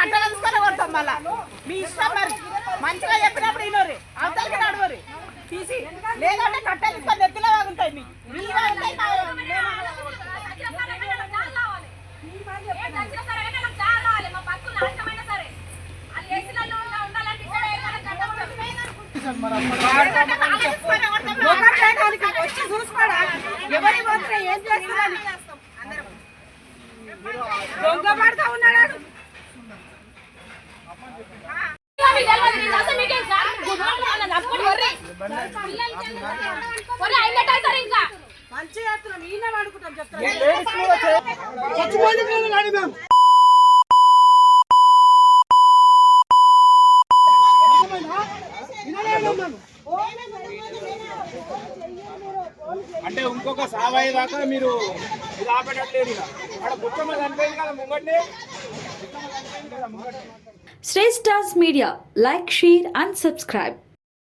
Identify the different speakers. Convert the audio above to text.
Speaker 1: కట్టలుసుకొని కొడతాం మళ్ళా మీ ఇష్టం మరి మంచిగా చెప్పినప్పుడు ఇన్నోరు అవతలకి నడువరు తీసి లేదంటే కట్టలుసుకొని ఎత్తులో బాగుంటాయి మీకు వచ్చి చూసుకోడా ఎవరి పోతే ఏం చేస్తున్నారు దొంగ పడతా ఉన్నాడు మంచి చేస్తున్నాం ఈయన వాడుకుంటాం చెప్తాను
Speaker 2: అంటే ఇంకొక సావాయి దాకా మీరు ఇది ఆపేటట్లేదు అక్కడ బుచ్చమ్మ చనిపోయింది కదా ముంగట్నే
Speaker 3: Stay Stars Media, like, share and subscribe.